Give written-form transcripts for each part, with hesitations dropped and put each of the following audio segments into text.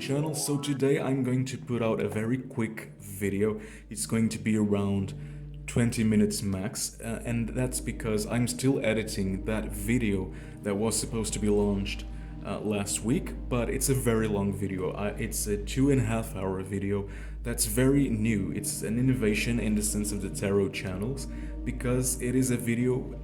channel. So today I'm going to put out a very quick video. It's going to be around 20 minutes max, and that's because I'm still editing that video that was supposed to be launched last week, but it's a very long video. It's a 2.5 hour video that's very new. It's an innovation in the sense of the tarot channels, because it is a video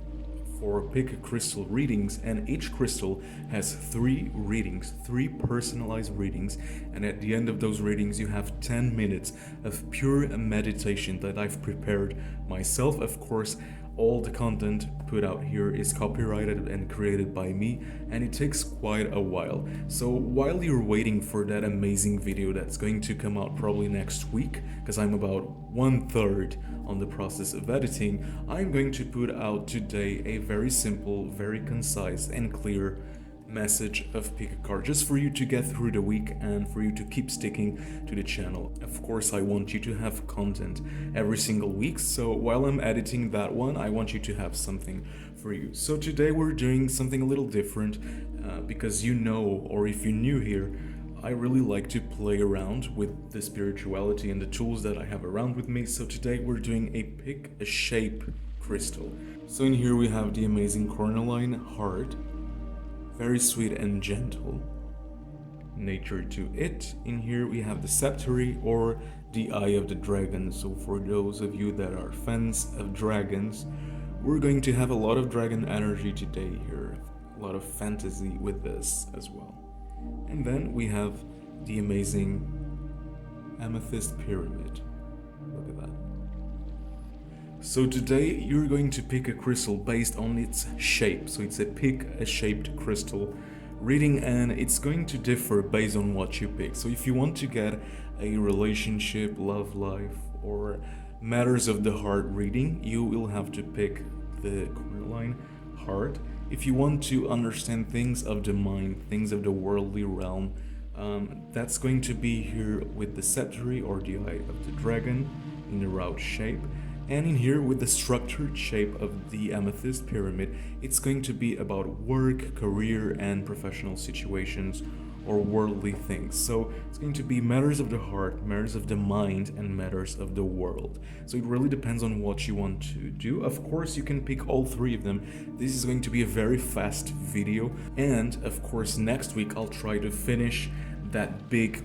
for pick crystal readings, and each crystal has 3 readings, 3 personalized readings, and at the end of those readings you have 10 minutes of pure meditation that I've prepared myself. Of course, all the content put out here is copyrighted and created by me, and it takes quite a while. So while you're waiting for that amazing video that's going to come out probably next week, because I'm about 1/3 on the process of editing, I'm going to put out today a very simple, very concise and clear message of pick a card, just for you to get through the week and for you to keep sticking to the channel. Of course, I want you to have content every single week, so while I'm editing that one, I want you to have something for you. So today we're doing something a little different, because you know, or if you're new here, I really like to play around with the spirituality and the tools that I have around with me. So today we're doing a pick a shape crystal. So in here we have the amazing Cornaline Heart, very sweet and gentle nature to it. In here we have the Sceptre, or the Eye of the Dragon. So for those of you that are fans of dragons, we're going to have a lot of dragon energy today here, a lot of fantasy with this as well. And then we have the amazing Amethyst Pyramid. Look at that. So today you're going to pick a crystal based on its shape. So it's a pick a shaped crystal reading, and it's going to differ based on what you pick. So if you want to get a relationship, love life, or matters of the heart reading, you will have to pick the Cornaline Heart. If you want to understand things of the mind, things of the worldly realm, that's going to be here with the Sceptre, or the Eye of the Dragon, in the round shape. And in here with the structured shape of the Amethyst Pyramid, it's going to be about work, career, and professional situations, or worldly things. So it's going to be matters of the heart, matters of the mind, and matters of the world. So it really depends on what you want to do. Of course, you can pick all 3 of them. This is going to be a very fast video, and of course next week I'll try to finish that big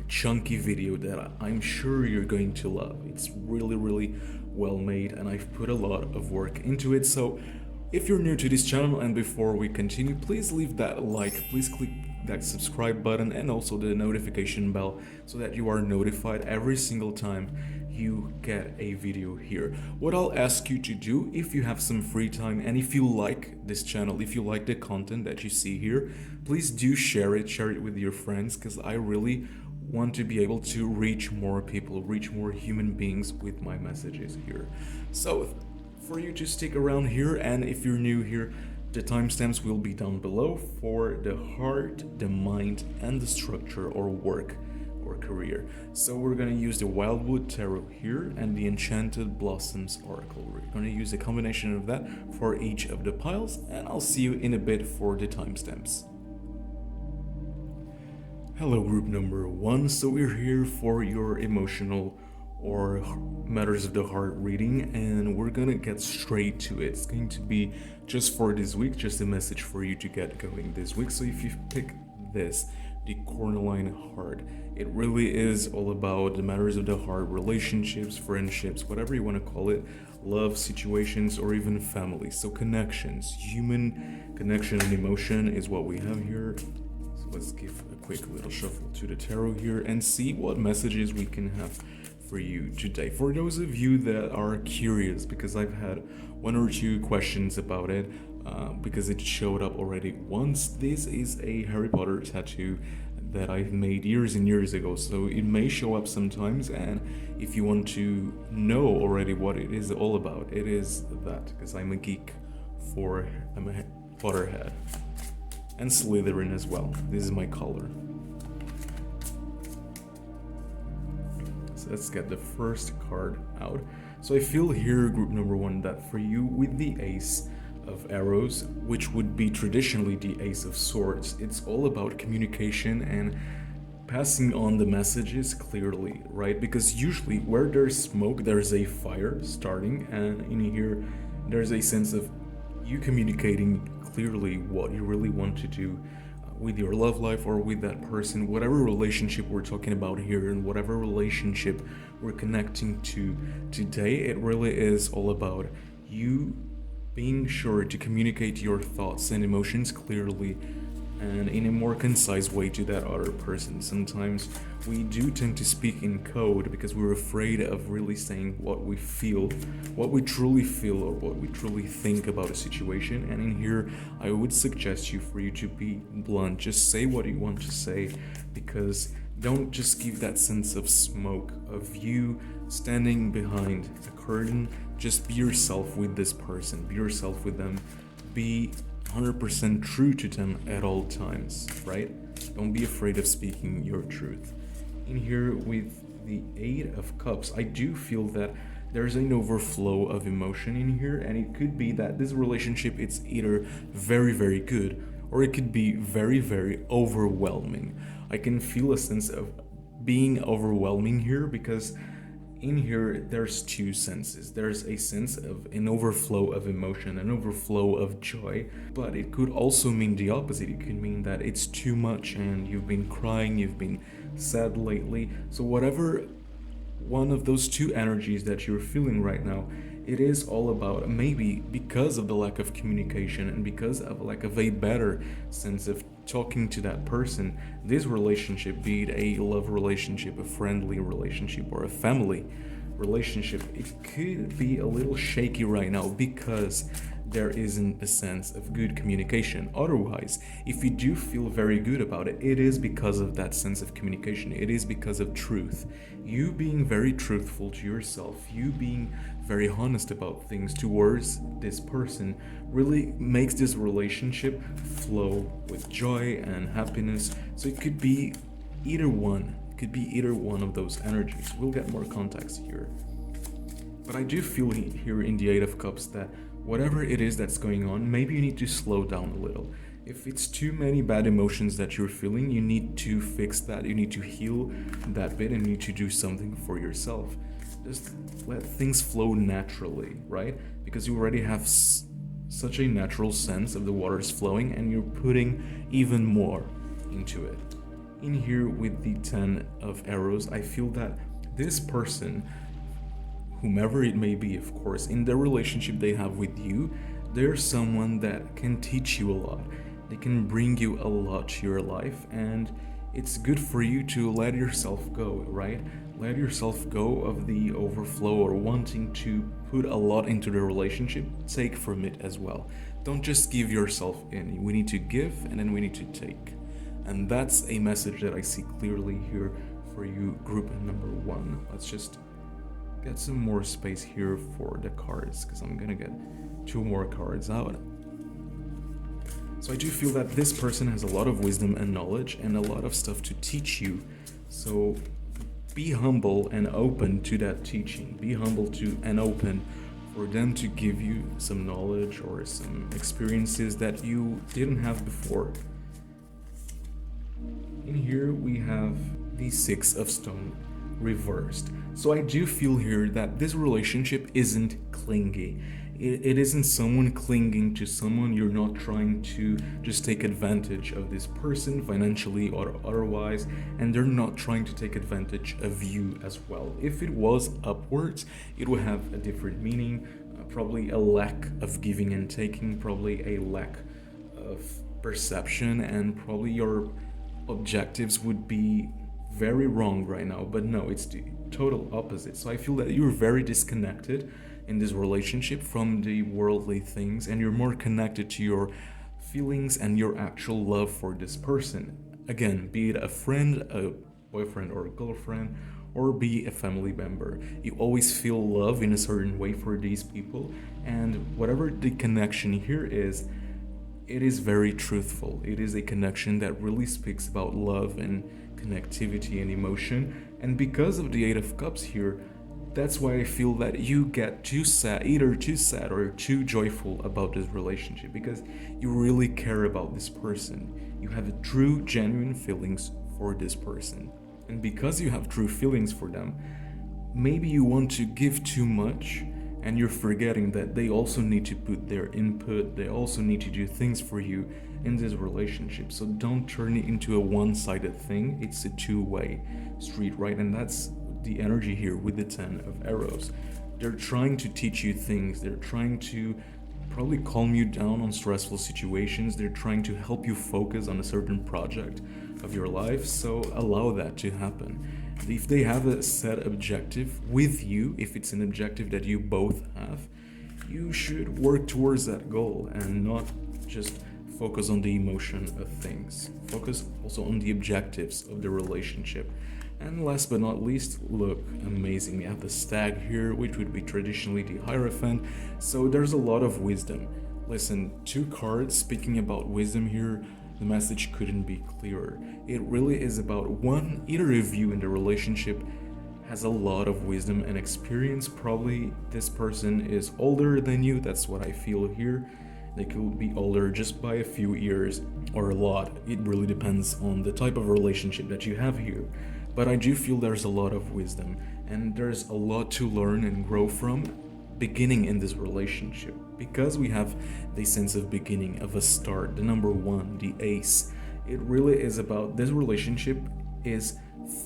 chunky video that I'm sure you're going to love. It's really well made, and I've put a lot of work into it. So if you're new to this channel, and before we continue, please leave that like, please click that subscribe button, and also the notification bell, so that you are notified every single time you get a video here. What I'll ask you to do, if you have some free time, and if you like this channel, if you like the content that you see here, please do share it with your friends, because I really want to be able to reach more people, reach more human beings with my messages here. So for you to stick around here, and if you're new here, the timestamps will be down below for the heart, the mind, and the structure, or work or career. So we're going to use the Wildwood Tarot here and the Enchanted Blossoms Oracle. We're going to use a combination of that for each of the piles, and I'll see you in a bit for the timestamps. Hello, group number 1. So we're here for your emotional or matters of the heart reading, and we're gonna get straight to it. It's going to be just for this week, just a message for you to get going this week. So if you pick this, the Cornaline Heart, it really is all about the matters of the heart, relationships, friendships, whatever you want to call it, love, situations, or even family. So connections, human connection and emotion is what we have here. So let's give a quick little shuffle to the tarot here and see what messages we can have for you today. For those of you that are curious, because I've had 1 or 2 questions about it, because it showed up already once, this is a Harry Potter tattoo that I've made years and years ago, so it may show up sometimes, and if you want to know already what it is all about, it is that, because I'm a geek I'm a Potterhead, and Slytherin as well. This is my color. So let's get the first card out. So I feel here, group number 1, that for you, with the Ace of Arrows, which would be traditionally the Ace of Swords, it's all about communication and passing on the messages clearly, right? Because usually where there's smoke, there's a fire starting, and in here, there's a sense of you communicating clearly what you really want to do with your love life or with that person, whatever relationship we're talking about here, and whatever relationship we're connecting to today. It really is all about you being sure to communicate your thoughts and emotions clearly and in a more concise way to that other person. Sometimes we do tend to speak in code because we're afraid of really saying what we feel, what we truly feel, or what we truly think about a situation. And in here, I would suggest you for you to be blunt. Just say what you want to say, because don't just give that sense of smoke, of you standing behind a curtain. Just be yourself with this person, be yourself with them, be 100% true to them at all times, right? Don't be afraid of speaking your truth. In here with the Eight of Cups, I do feel that there's an overflow of emotion in here, and it could be that this relationship, it's either very, very good, or it could be very, very overwhelming. I can feel a sense of being overwhelming here, because in here there's two senses. There's a sense of an overflow of emotion, an overflow of joy, but it could also mean the opposite. It could mean that it's too much and you've been crying, you've been sad lately. So whatever one of those two energies that you're feeling right now, it is all about, maybe because of the lack of communication and because of a lack of a better sense of talking to that person, this relationship, be it a love relationship, a friendly relationship, or a family relationship, it could be a little shaky right now because there isn't a sense of good communication. Otherwise, if you do feel very good about it, it is because of that sense of communication. It is because of truth. You being very truthful to yourself, you being very honest about things towards this person really makes this relationship flow with joy and happiness. So it could be either one. It could be either one of those energies. We'll get more context here. But I do feel here in the Eight of Cups that whatever it is that's going on, maybe you need to slow down a little. If it's too many bad emotions that you're feeling, you need to fix that. You need to heal that bit, and you need to do something for yourself. Just let things flow naturally, right? Because you already have such a natural sense of the waters flowing, and you're putting even more into it. In here with the 10 of Arrows, I feel that this person, whomever it may be, of course, in the relationship they have with you, they're someone that can teach you a lot. They can bring you a lot to your life, and it's good for you to let yourself go, right? Let yourself go of the overflow or wanting to put a lot into the relationship. Take from it as well. Don't just give yourself in. We need to give, and then we need to take. And that's a message that I see clearly here for you, group number 1. Let's just get some more space here for the cards, because I'm gonna get 2 more cards out. So I do feel that this person has a lot of wisdom and knowledge and a lot of stuff to teach you. So be humble and open to that teaching. Be humble to and open for them to give you some knowledge or some experiences that you didn't have before. In here we have the 6 of Stone reversed. So I do feel here that this relationship isn't clingy. It isn't someone clinging to someone. You're not trying to just take advantage of this person financially or otherwise, and they're not trying to take advantage of you as well. If it was upwards, it would have a different meaning, probably a lack of giving and taking, probably a lack of perception, and probably your objectives would be very wrong right now. But no, it's the total opposite. So I feel that you're very disconnected in this relationship from the worldly things, and you're more connected to your feelings and your actual love for this person. Again, be it a friend, a boyfriend or a girlfriend, or be a family member. You always feel love in a certain way for these people, and whatever the connection here is, it is very truthful. It is a connection that really speaks about love and connectivity and emotion. And because of the 8 of Cups here, that's why I feel that you get too sad, either too sad or too joyful about this relationship, because you really care about this person. You have true, genuine feelings for this person. And because you have true feelings for them, maybe you want to give too much and you're forgetting that they also need to put their input, they also need to do things for you in this relationship. So don't turn it into a one-sided thing. It's a two-way street, right? And that's the energy here with the 10 of arrows. They're trying to teach you things. They're trying to probably calm you down on stressful situations. They're trying to help you focus on a certain project of your life. So allow that to happen. If they have a set objective with you, if it's an objective that you both have, you should work towards that goal and not just focus on the emotion of things. Focus also on the objectives of the relationship. And last but not least, look amazing. We have the stag here, which would be traditionally the Hierophant. So there's a lot of wisdom. Listen, 2 cards speaking about wisdom here. The message couldn't be clearer. It really is about either of you in the relationship has a lot of wisdom and experience. Probably this person is older than you. That's what I feel here. They could be older just by a few years or a lot. It really depends on the type of relationship that you have here. But I do feel there's a lot of wisdom and there's a lot to learn and grow from beginning in this relationship, because we have the sense of beginning, of a start, the number 1, the ace. It really is about this relationship is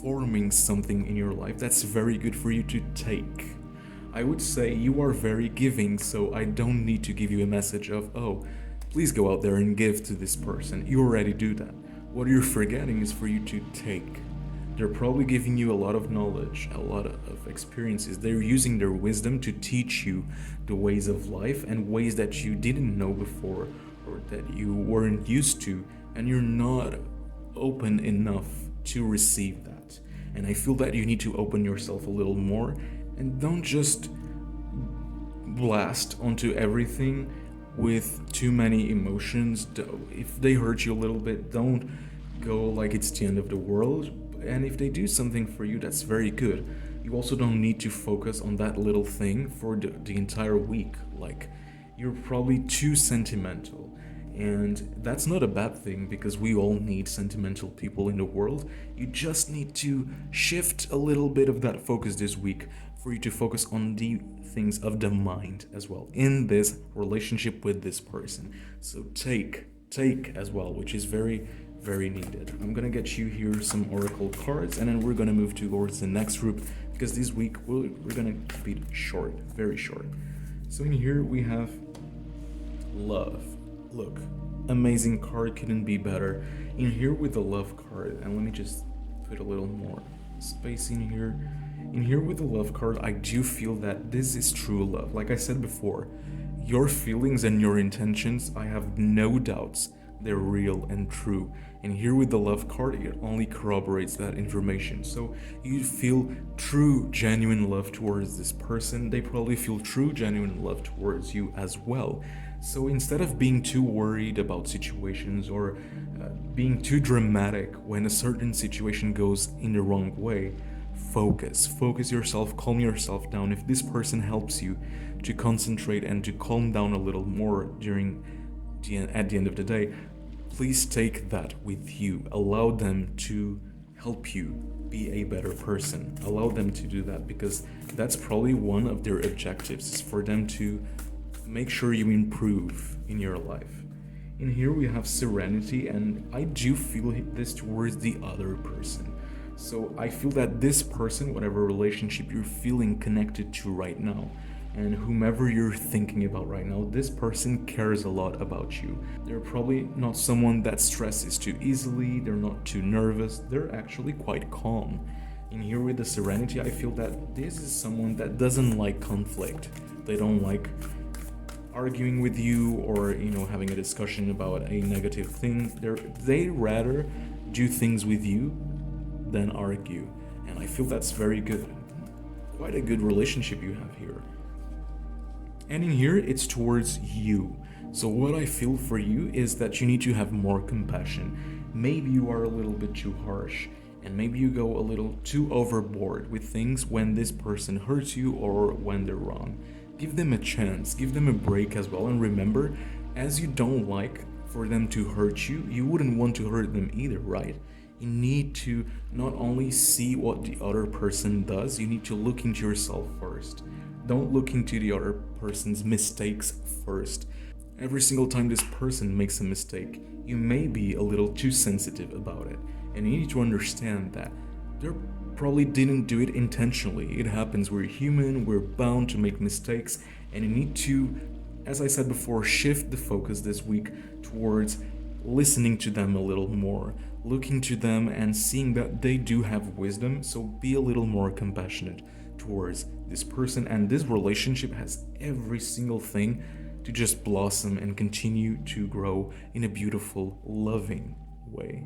forming something in your life that's very good for you to take. I would say you are very giving, so I don't need to give you a message of, oh, please go out there and give to this person. You already do that. What you're forgetting is for you to take. They're probably giving you a lot of knowledge, a lot of experiences. They're using their wisdom to teach you the ways of life and ways that you didn't know before or that you weren't used to, and you're not open enough to receive that. And I feel that you need to open yourself a little more and don't just blast onto everything with too many emotions. If they hurt you a little bit, don't go like it's the end of the world. And if they do something for you, that's very good. You also don't need to focus on that little thing for the entire week. Like, you're probably too sentimental. And that's not a bad thing, because we all need sentimental people in the world. You just need to shift a little bit of that focus this week for you to focus on the things of the mind as well in this relationship with this person. So take as well, which is very, very needed. I'm gonna get you here some oracle cards, and then we're gonna move towards the next group, because this week we're gonna keep it short, very short. So in here we have love. Look, amazing card, couldn't be better. In here with the love card, and let me just put a little more space in here. In here with the love card, I do feel that this is true love. Like I said before, your feelings and your intentions, I have no doubts they're real and true. And here with the love card, it only corroborates that information. So you feel true, genuine love towards this person. They probably feel true, genuine love towards you as well. So instead of being too worried about situations or being too dramatic when a certain situation goes in the wrong way, focus yourself, calm yourself down. If this person helps you to concentrate and to calm down a little more at the end of the day, please take that with you. Allow them to help you be a better person. Allow them to do that, because that's probably one of their objectives, is for them to make sure you improve in your life. In here we have serenity, and I do feel this towards the other person. So I feel that this person, whatever relationship you're feeling connected to right now, and whomever you're thinking about right now, this person cares a lot about you. They're probably not someone that stresses too easily, they're not too nervous, they're actually quite calm. In here with the serenity, I feel that this is someone that doesn't like conflict. They don't like arguing with you or, having a discussion about a negative thing. They rather do things with you than argue. And I feel that's very good. Quite a good relationship you have here. And in here, it's towards you. So what I feel for you is that you need to have more compassion. Maybe you are a little bit too harsh, and maybe you go a little too overboard with things when this person hurts you or when they're wrong. Give them a chance, give them a break as well, and remember, as you don't like for them to hurt you, you wouldn't want to hurt them either, right? You need to not only see what the other person does, you need to look into yourself first. Don't look into the other person's mistakes first. Every single time this person makes a mistake, you may be a little too sensitive about it. And you need to understand that they probably didn't do it intentionally. It happens, we're human, we're bound to make mistakes, and you need to, as I said before, shift the focus this week towards listening to them a little more, looking to them and seeing that they do have wisdom, so be a little more compassionate towards this person, and this relationship has every single thing to just blossom and continue to grow in a beautiful, loving way.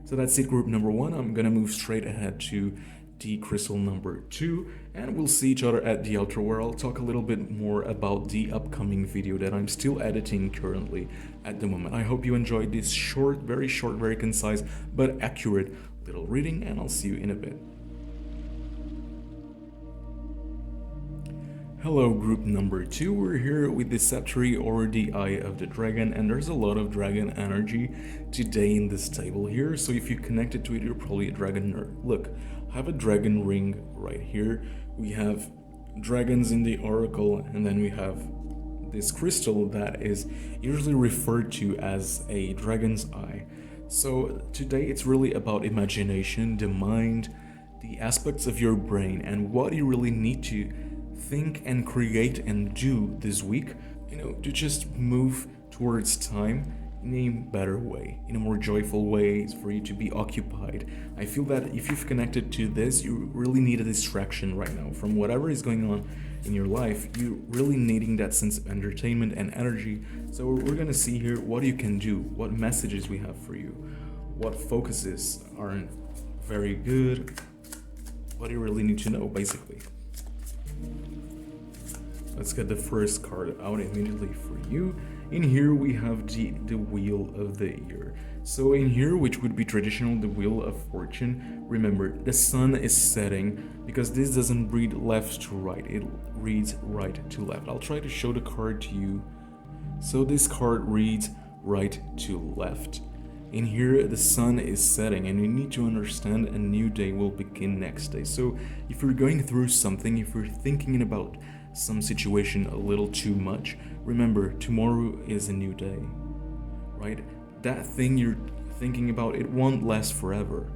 So that's it, group number 1. I'm gonna move straight ahead to the crystal number 2, and we'll see each other at the outro, where I'll talk a little bit more about the upcoming video that I'm still editing currently at the moment. I hope you enjoyed this short, very concise, but accurate little reading, and I'll see you in a bit. Hello, group number 2. We're here with the scepter or the Eye of the Dragon, and there's a lot of dragon energy today in this table here, so if you connected to it, you're probably a dragon nerd. Look, I have a dragon ring right here. We have dragons in the oracle, and then we have this crystal that is usually referred to as a dragon's eye. So today it's really about imagination, the mind, the aspects of your brain, and what you really need to think and create and do this week, to just move towards time in a better way, in a more joyful way, for you to be occupied. I feel that if you've connected to this, you really need a distraction right now from whatever is going on in your life. You're really needing that sense of entertainment and energy. So we're gonna see here what you can do, what messages we have for you, what focuses aren't very good, what you really need to know, basically. Let's get the first card out immediately for you. In here we have the Wheel of the Year. So in here, which would be traditional, the Wheel of Fortune, remember the sun is setting, because this doesn't read left to right, it reads right to left. I'll try to show the card to you. So this card reads right to left. In here, the sun is setting, and you need to understand a new day will begin next day. So if you're going through something, if you're thinking about some situation a little too much, remember, tomorrow is a new day, right? That thing you're thinking about, it won't last forever.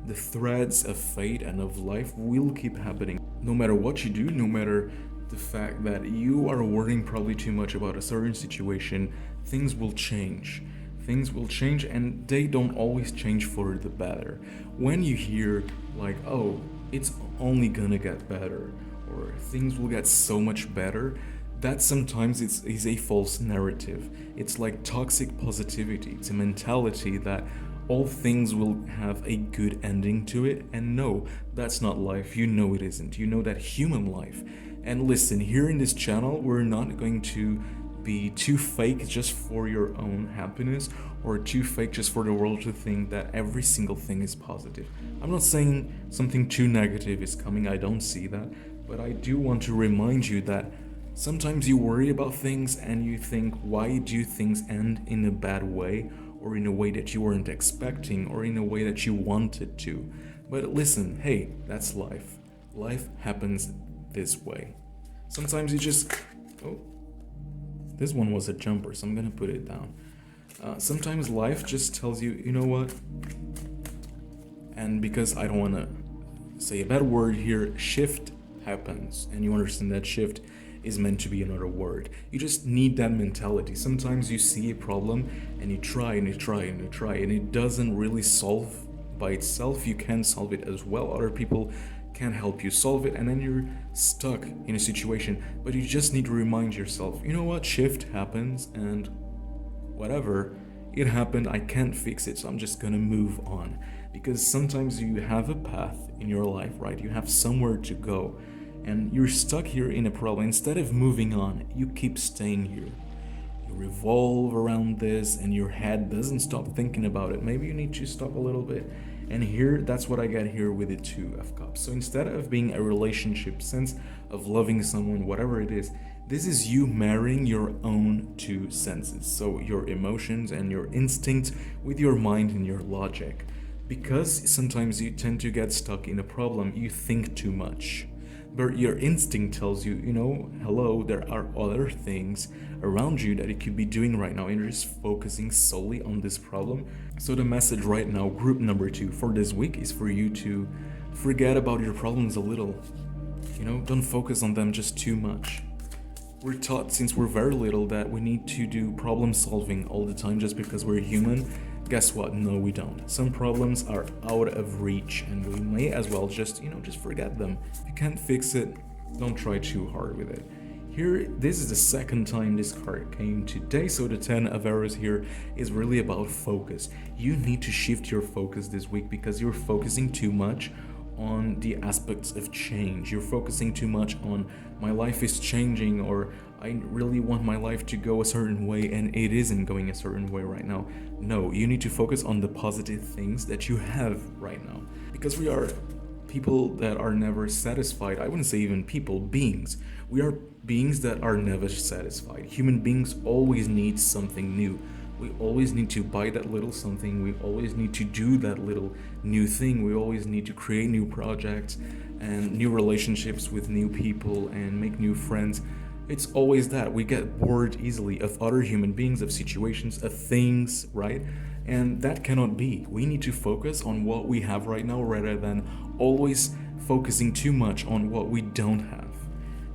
The threads of fate and of life will keep happening. No matter what you do, no matter the fact that you are worrying probably too much about a certain situation, things will change. Things will change, and they don't always change for the better. When you hear like, oh, it's only gonna get better, or things will get so much better, that sometimes is a false narrative. It's like toxic positivity. It's a mentality that all things will have a good ending to it, and no, that's not life. You know it isn't. You know that human life. And listen, here in this channel, we're not going to be too fake just for your own happiness, or too fake just for the world to think that every single thing is positive. I'm not saying something too negative is coming, I don't see that, but I do want to remind you that sometimes you worry about things and you think, why do things end in a bad way, or in a way that you weren't expecting, or in a way that you wanted to. But listen, hey, that's life. Life happens this way. Sometimes you just... Oh, this one was a jumper, so I'm gonna put it down. Sometimes life just tells you, you know what? And because I don't want to say a bad word here, shift happens, and you understand that shift is meant to be another word. You just need that mentality. Sometimes you see a problem and you try and you try and you try, and it doesn't really solve by itself. You can solve it as well. Other people can help you solve it, and then you're stuck in a situation. But you just need to remind yourself, you know what? Shift happens, and whatever, it happened, I can't fix it, so I'm just gonna move on. Because sometimes you have a path in your life, right? You have somewhere to go, and you're stuck here in a problem. Instead of moving on, you keep staying here. You revolve around this, and your head doesn't stop thinking about it. Maybe you need to stop a little bit. And here, that's what I got here with the Two of Cups. So instead of being a relationship sense of loving someone, whatever it is, this is you marrying your own two senses. So your emotions and your instincts with your mind and your logic. Because sometimes you tend to get stuck in a problem, you think too much. But your instinct tells you, hello, there are other things around you that you could be doing right now, and you're just focusing solely on this problem. So the message right now, group number 2 for this week, is for you to forget about your problems a little. Don't focus on them just too much. We're taught since we're very little that we need to do problem solving all the time just because we're human. Guess what? No, we don't. Some problems are out of reach, and we may as well just forget them. If you can't fix it, don't try too hard with it. Here, this is the second time this card came today, so the 10 of arrows here is really about focus. You need to shift your focus this week because you're focusing too much on the aspects of change. You're focusing too much on my life is changing, or I really want my life to go a certain way and it isn't going a certain way right now. No, you need to focus on the positive things that you have right now, because we are people that are never satisfied. I wouldn't say even people, beings. We are beings that are never satisfied. Human beings always need something new. We always need to buy that little something. We always need to do that little new thing. We always need to create new projects and new relationships with new people and make new friends. It's always that. We get bored easily of other human beings, of situations, of things, right? And that cannot be. We need to focus on what we have right now rather than always focusing too much on what we don't have.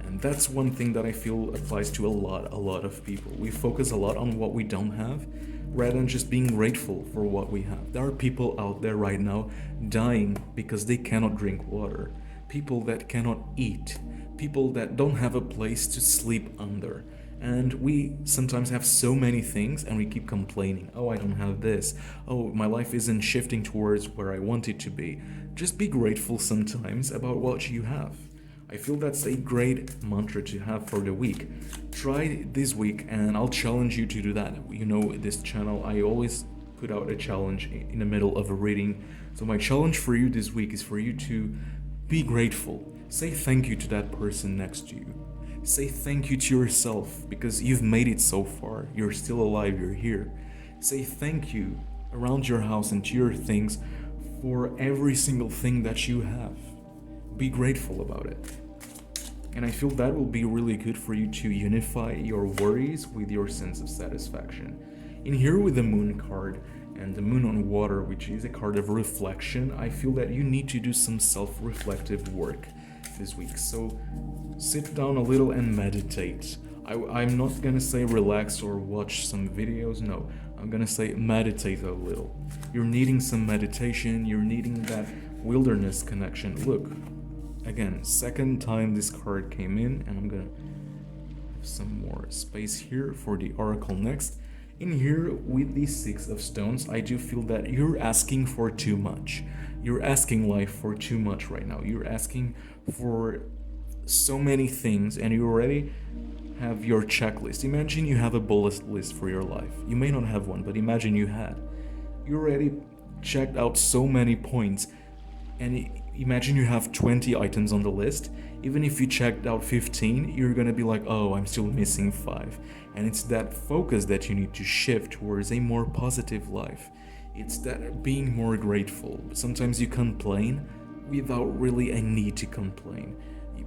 And that's one thing that I feel applies to a lot of people. We focus a lot on what we don't have rather than just being grateful for what we have. There are people out there right now dying because they cannot drink water. People that cannot eat. People that don't have a place to sleep under. And we sometimes have so many things and we keep complaining. Oh, I don't have this. Oh, my life isn't shifting towards where I want it to be. Just be grateful sometimes about what you have. I feel that's a great mantra to have for the week. Try this week and I'll challenge you to do that. This channel, I always put out a challenge in the middle of a reading. So my challenge for you this week is for you to be grateful. Say thank you to that person next to you. Say thank you to yourself because you've made it so far. You're still alive, you're here. Say thank you around your house and to your things for every single thing that you have. Be grateful about it. And I feel that will be really good for you to unify your worries with your sense of satisfaction. In here with the moon card and the moon on water, which is a card of reflection, I feel that you need to do some self-reflective work this week. So sit down a little and meditate. I'm not gonna say relax or watch some videos, no. I'm gonna say meditate a little. You're needing some meditation, you're needing that wilderness connection. Look, again, second time this card came in, and I'm gonna have some more space here for the oracle next. In here with the 6 of stones, I do feel that you're asking for too much. You're asking life for too much right now. You're asking for so many things and you already have your checklist. Imagine you have a bullet list for your life. You may not have one, but imagine you had. You already checked out so many points, and imagine you have 20 items on the list. Even if you checked out 15, you're gonna be like, oh, I'm still missing 5. And it's that focus that you need to shift towards a more positive life. It's that being more grateful. Sometimes you complain without really a need to complain,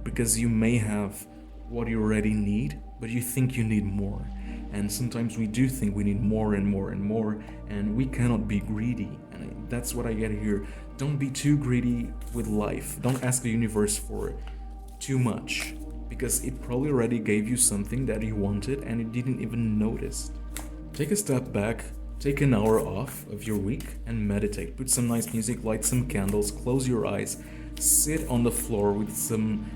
because you may have what you already need, but you think you need more. And sometimes we do think we need more and more and more, and we cannot be greedy. And that's what I get here. Don't be too greedy with life. Don't ask the universe for too much, because it probably already gave you something that you wanted and you didn't even notice. Take a step back, take an hour off of your week and meditate. Put some nice music, light some candles, close your eyes, sit on the floor with some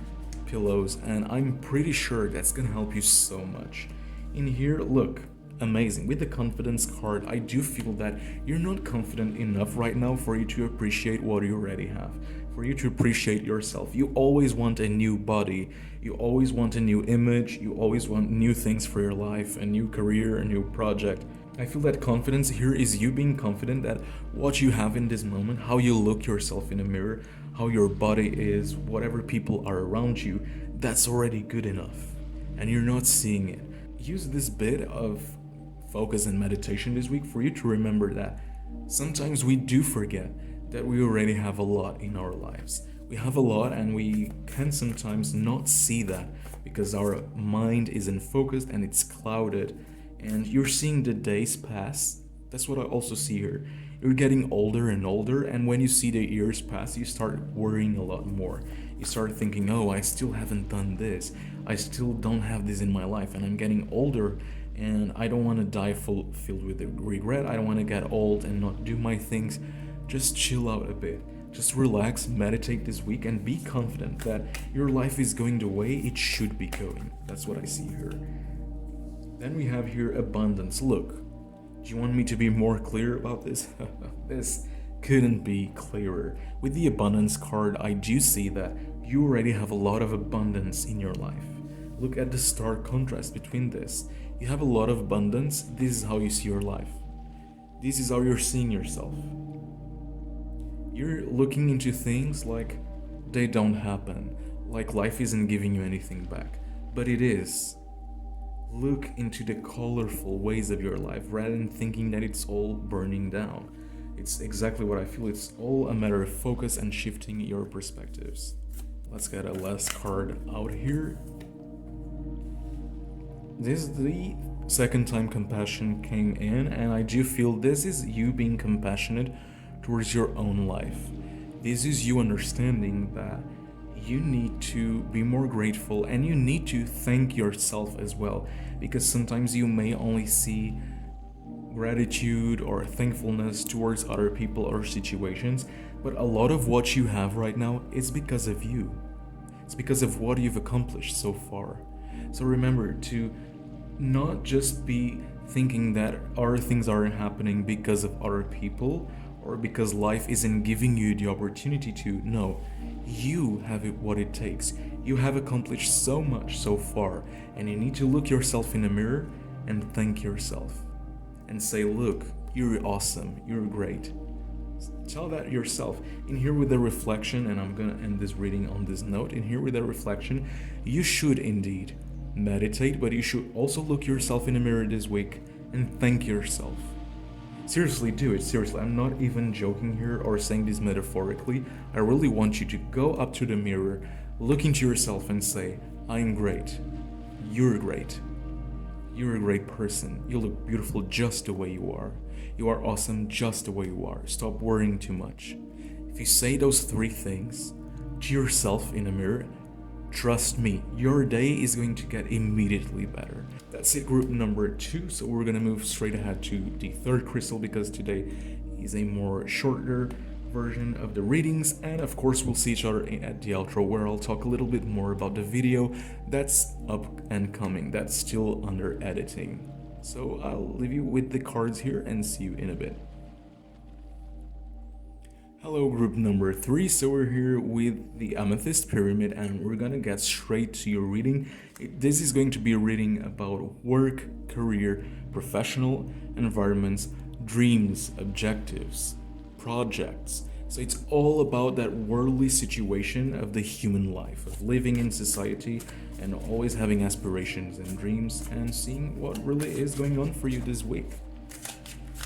pillows, and I'm pretty sure that's gonna help you so much. In here, look, amazing. With the confidence card, I do feel that you're not confident enough right now for you to appreciate what you already have, for you to appreciate yourself. You always want a new body, you always want a new image, you always want new things for your life, a new career, a new project. I feel that confidence here is you being confident that what you have in this moment, how you look yourself in a mirror, how your body is, whatever people are around you, that's already good enough. And you're not seeing it. Use this bit of focus and meditation this week for you to remember that sometimes we do forget that we already have a lot in our lives. We have a lot and we can sometimes not see that because our mind isn't focused and it's clouded, and you're seeing the days pass. That's what I also see here. You're getting older and older, and when you see the years pass, you start worrying a lot more. You start thinking, oh, I still haven't done this. I still don't have this in my life, and I'm getting older, and I don't want to die filled with regret. I don't want to get old and not do my things. Just chill out a bit. Just relax, meditate this week, and be confident that your life is going the way it should be going. That's what I see here. Then we have here abundance. Look, do you want me to be more clear about this? This couldn't be clearer. With the abundance card, I do see that you already have a lot of abundance in your life. Look at the stark contrast between this. You have a lot of abundance. This is how you see your life. This is how you're seeing yourself. You're looking into things like they don't happen, like life isn't giving you anything back. But it is. Look into the colorful ways of your life rather than thinking that it's all burning down. It's exactly what I feel. It's all a matter of focus and shifting your perspectives. Let's get a last card out here. This is the second time compassion came in, and I do feel this is you being compassionate towards your own life. This is you understanding that you need to be more grateful and you need to thank yourself as well, because sometimes you may only see gratitude or thankfulness towards other people or situations, but a lot of what you have right now is because of you. It's because of what you've accomplished so far. So remember to not just be thinking that other things aren't happening because of other people or because life isn't giving you the opportunity to. No, you have what it takes. You have accomplished so much so far, and you need to look yourself in the mirror and thank yourself and say, look, you're awesome, you're great. Tell that yourself. In here with the reflection, and I'm gonna end this reading on this note, in here with the reflection, you should indeed meditate, but you should also look yourself in the mirror this week and thank yourself. Seriously, do it. Seriously, I'm not even joking here or saying this metaphorically. I really want you to go up to the mirror, look into yourself and say, I'm great. You're great. You're a great person. You look beautiful just the way you are. You are awesome just the way you are. Stop worrying too much. If you say those three things to yourself in the mirror, trust me, your day is going to get immediately better. That's it, group number 2. So we're going to move straight ahead to the third crystal, because today is a more shorter version of the readings. And of course, we'll see each other at the outro, where I'll talk a little bit more about the video that's up and coming, that's still under editing. So I'll leave you with the cards here and see you in a bit. Hello, group number 3. So we're here with the Amethyst Pyramid, and we're gonna get straight to your reading. This is going to be a reading about work, career, professional environments, dreams, objectives, projects. So it's all about that worldly situation of the human life, of living in society and always having aspirations and dreams, and seeing what really is going on for you this week.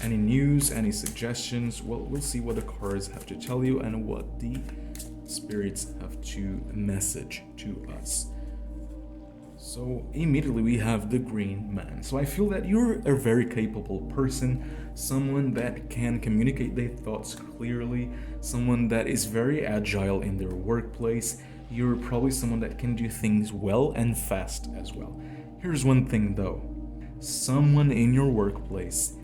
Any news, any suggestions? Well, we'll see what the cards have to tell you and what the spirits have to message to us. So immediately we have the Green Man. So I feel that you're a very capable person, someone that can communicate their thoughts clearly, someone that is very agile in their workplace. You're probably someone that can do things well and fast as well. Here's one thing though. Someone in your workplace,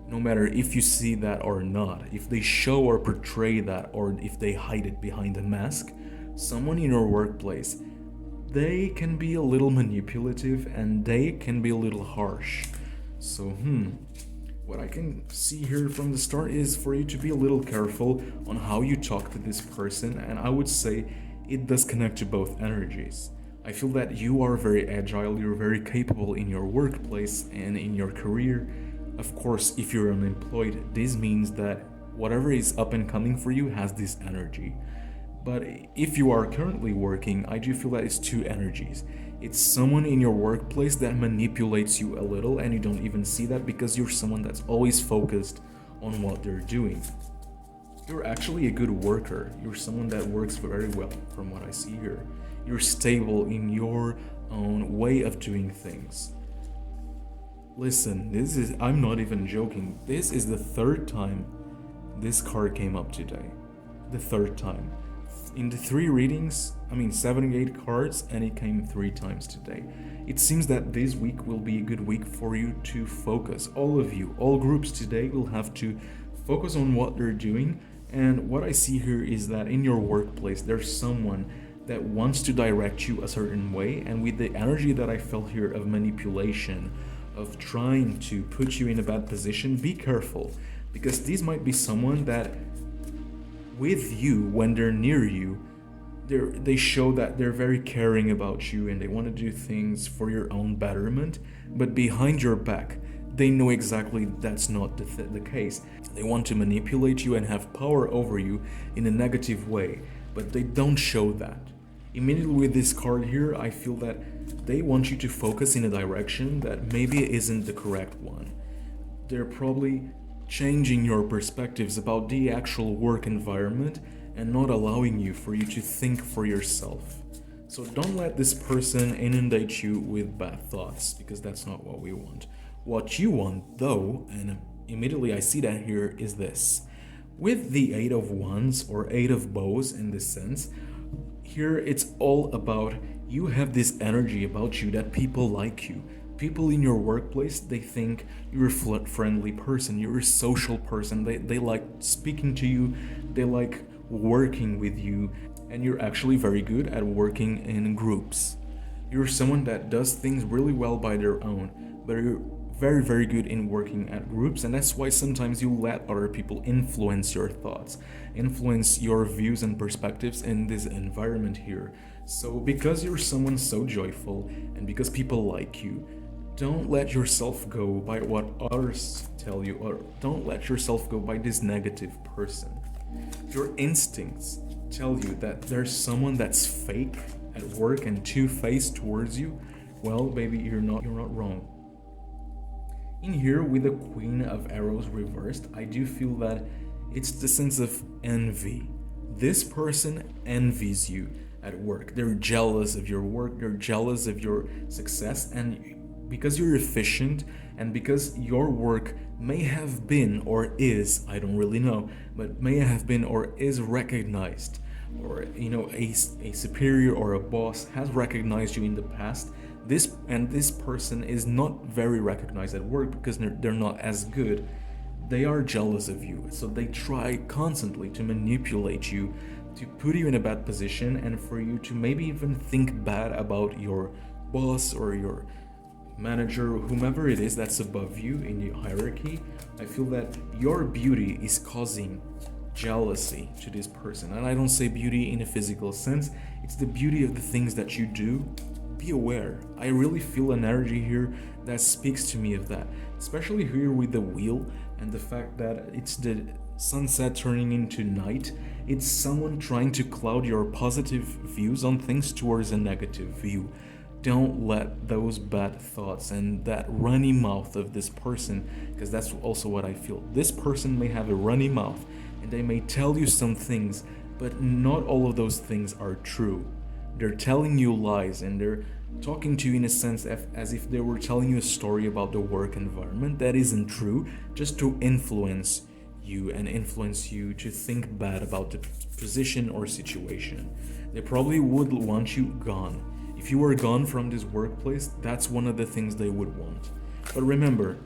no matter if you see that or not, if they show or portray that, or if they hide it behind a mask, someone in your workplace, they can be a little manipulative and they can be a little harsh. So, what I can see here from the start is for you to be a little careful on how you talk to this person, and I would say it does connect to both energies. I feel that you are very agile, you're very capable in your workplace and in your career. Of course, if you're unemployed, this means that whatever is up and coming for you has this energy. But if you are currently working, I do feel that it's two energies. It's someone in your workplace that manipulates you a little, and you don't even see that because you're someone that's always focused on what they're doing. You're actually a good worker. You're someone that works very well, from what I see here. You're stable in your own way of doing things. Listen, I'm not even joking. This is the third time this card came up today. The third time. In the 3 readings, 78 cards, and it came 3 times today. It seems that this week will be a good week for you to focus. All of you, all groups today will have to focus on what they're doing. And what I see here is that in your workplace, there's someone that wants to direct you a certain way, and with the energy that I felt here of manipulation, of trying to put you in a bad position, be careful, because these might be someone that with you, when they're near you, they show that they're very caring about you and they want to do things for your own betterment, but behind your back they know exactly that's not the case. They want to manipulate you and have power over you in a negative way, but they don't show that. Immediately with this card here, I feel that they want you to focus in a direction that maybe isn't the correct one. They're probably changing your perspectives about the actual work environment and not allowing you to think for yourself. So don't let this person inundate you with bad thoughts, because that's not what we want. What you want, though, and immediately I see that here, is this. With the 8 of Wands, or 8 of Bows in this sense, here it's all about you have this energy about you that people like you. People in your workplace, they think you're a friendly person, you're a social person, they like speaking to you, they like working with you, and you're actually very good at working in groups. You're someone that does things really well by their own, but you're very, very good in working at groups, and that's why sometimes you let other people influence your thoughts, influence your views and perspectives in this environment here. So because you're someone so joyful, and because people like you, don't let yourself go by what others tell you, or don't let yourself go by this negative person. Your instincts tell you that there's someone that's fake at work and two-faced towards you. Well, baby, you're not wrong. In here, with the Queen of Arrows reversed, I do feel that it's the sense of envy. This person envies you at work. They're jealous of your work, they're jealous of your success, and because you're efficient and because your work may have been or is, I don't really know, but may have been or is recognized, or a superior or a boss has recognized you in the past, this person is not very recognized at work because they're not as good. They are jealous of you, so they try constantly to manipulate you, to put you in a bad position, and for you to maybe even think bad about your boss or your manager, whomever it is that's above you in the hierarchy. I feel that your beauty is causing jealousy to this person, and I don't say beauty in a physical sense, it's the beauty of the things that you do. Be aware. I really feel an energy here that speaks to me of that, especially here with the wheel and the fact that it's the sunset turning into night. It's someone trying to cloud your positive views on things towards a negative view. Don't let those bad thoughts and that runny mouth of this person, because that's also what I feel. This person may have a runny mouth and they may tell you some things, but not all of those things are true. They're telling you lies, and they're talking to you in a sense as if they were telling you a story about the work environment that isn't true, just to influence you and influence you to think bad about the position or situation. They probably would want you gone. If you were gone from this workplace, that's one of the things they would want. But remember,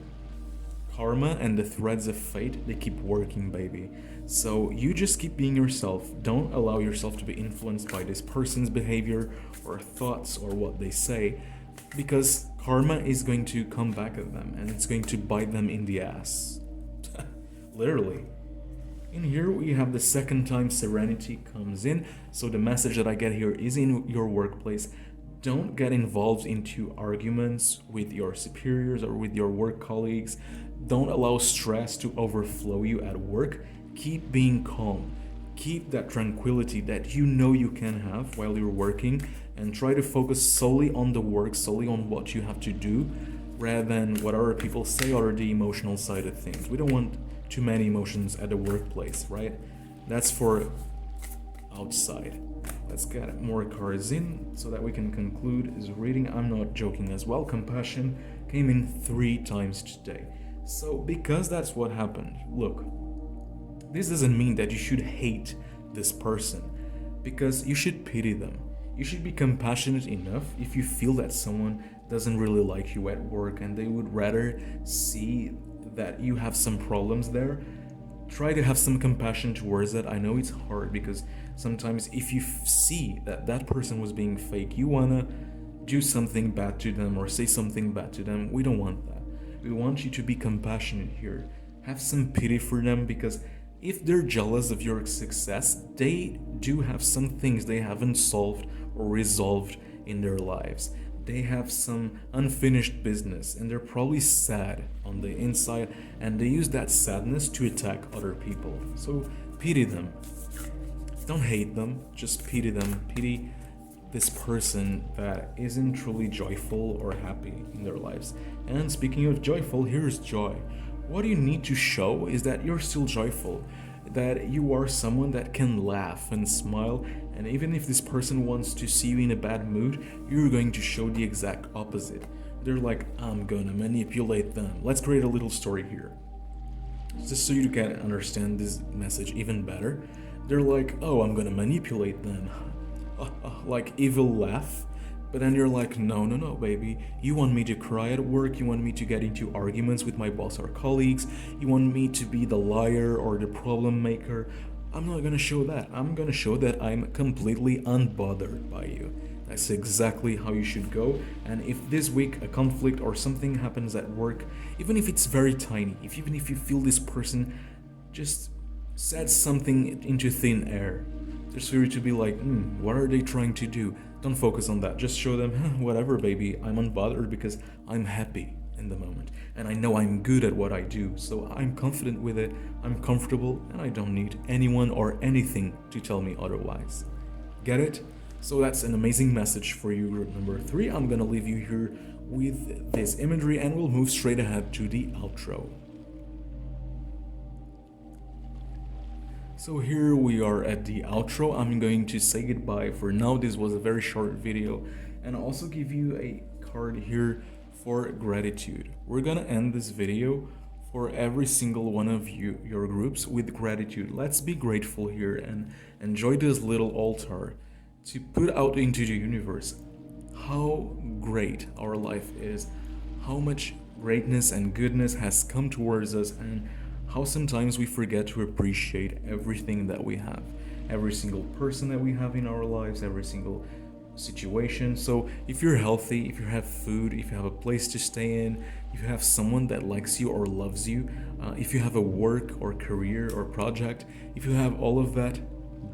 karma and the threads of fate, they keep working, baby. So you just keep being yourself. Don't allow yourself to be influenced by this person's behavior or thoughts or what they say, because karma is going to come back at them and it's going to bite them in the ass. Literally. In here we have the second time serenity comes in. So the message that I get here is in your workplace. Don't get involved into arguments with your superiors or with your work colleagues. Don't allow stress to overflow you at work. Keep being calm. Keep that tranquility that you can have while you're working, and try to focus solely on the work, solely on what you have to do, rather than what other people say or the emotional side of things. We don't want too many emotions at the workplace, right? That's for outside. Let's get more cards in so that we can conclude this reading. I'm not joking as well. Compassion came in 3 times today. So because that's what happened, look, this doesn't mean that you should hate this person, because you should pity them. You should be compassionate enough if you feel that someone doesn't really like you at work and they would rather see that you have some problems there. Try to have some compassion towards that. I know it's hard because sometimes if you see that that person was being fake, you wanna do something bad to them or say something bad to them. We don't want that. We want you to be compassionate here. Have some pity for them, because if they're jealous of your success, they do have some things they haven't solved or resolved in their lives. They have some unfinished business and they're probably sad on the inside, and they use that sadness to attack other people. So pity them. Don't hate them, just pity them. Pity this person that isn't truly joyful or happy in their lives. And speaking of joyful, here's joy. What you need to show is that you're still joyful, that you are someone that can laugh and smile, and even if this person wants to see you in a bad mood, you're going to show the exact opposite. They're like, I'm gonna manipulate them. Let's create a little story here, just so you can understand this message even better. They're like, oh, I'm gonna manipulate them. Like evil laugh. But then you're like, no, baby. You want me to cry at work, you want me to get into arguments with my boss or colleagues, you want me to be the liar or the problem maker. I'm not gonna show that. I'm gonna show that I'm completely unbothered by you. That's exactly how you should go. And if this week a conflict or something happens at work, even if it's very tiny, even if you feel this person just said something into thin air, just for you to be like, what are they trying to do? Don't focus on that. Just show them, whatever, baby. I'm unbothered because I'm happy in the moment. And I know I'm good at what I do. So I'm confident with it. I'm comfortable. And I don't need anyone or anything to tell me otherwise. Get it? So that's an amazing message for you, group number 3. I'm going to leave you here with this imagery and we'll move straight ahead to the outro. So here we are at the outro. I'm going to say goodbye for now. This was a very short video, and I'll also give you a card here for gratitude. We're gonna end this video for every single one of you, your groups, with gratitude. Let's be grateful here and enjoy this little altar to put out into the universe how great our life is, how much greatness and goodness has come towards us, and how sometimes we forget to appreciate everything that we have, every single person that we have in our lives, every single situation. So if you're healthy, if you have food, if you have a place to stay in, if you have someone that likes you or loves you, if you have a work or career or project, if you have all of that,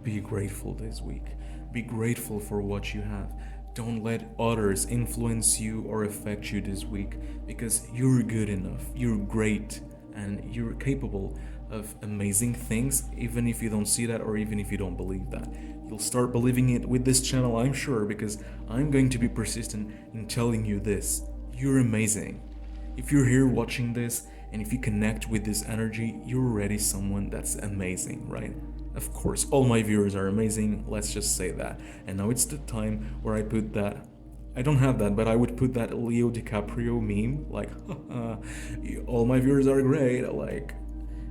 be grateful this week. Be grateful for what you have. Don't let others influence you or affect you this week, because you're good enough, you're great, and you're capable of amazing things, even if you don't see that or even if you don't believe that. You'll start believing it with this channel, I'm sure, because I'm going to be persistent in telling you this. You're amazing. If you're here watching this and if you connect with this energy, you're already someone that's amazing, right? Of course, all my viewers are amazing, let's just say that. And now it's the time where I put that, I don't have that, but I would put that Leo DiCaprio meme, like, all my viewers are great, like,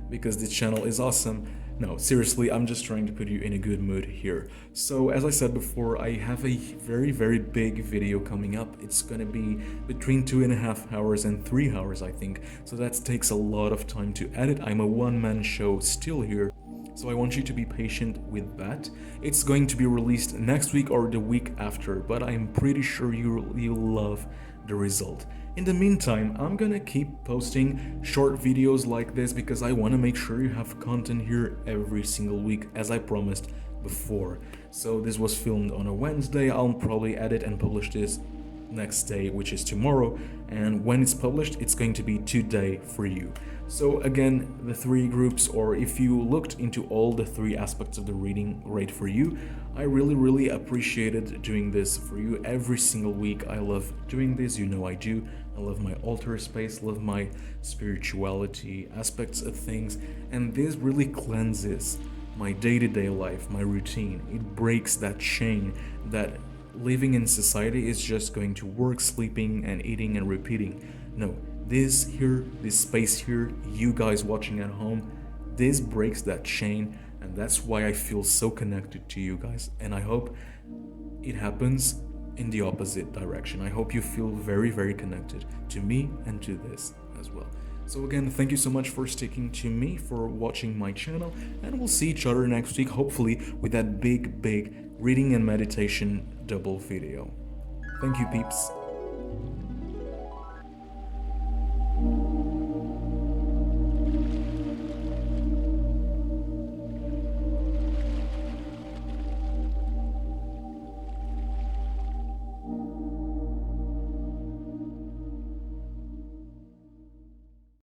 because this channel is awesome. No, seriously, I'm just trying to put you in a good mood here. So, as I said before, I have a very, very big video coming up. It's gonna be between 2.5 hours and 3 hours, I think. So that takes a lot of time to edit. I'm a one-man show still here. So I want you to be patient with that. It's going to be released next week or the week after, but I'm pretty sure you'll love the result. In the meantime, I'm gonna keep posting short videos like this because I want to make sure you have content here every single week, as I promised before. So this was filmed on a Wednesday. I'll probably edit and publish this next day, which is tomorrow, and when it's published, it's going to be today for you. So again, the 3 groups, or if you looked into all the 3 aspects of the reading, great for you. I really appreciated doing this for you every single week. I love doing this, you know I do. I love my altar space, love my spirituality aspects of things, and this really cleanses my day-to-day life, my routine. It breaks that chain that living in society is just going to work, sleeping, and eating and repeating. No, this here, this space here, you guys watching at home, this breaks that chain, and that's why I feel so connected to you guys. And I hope it happens in the opposite direction. I hope you feel very, very connected to me and to this as well. So again, thank you so much for sticking to me, for watching my channel, and we'll see each other next week, hopefully with that big reading and meditation double video. Thank you, peeps.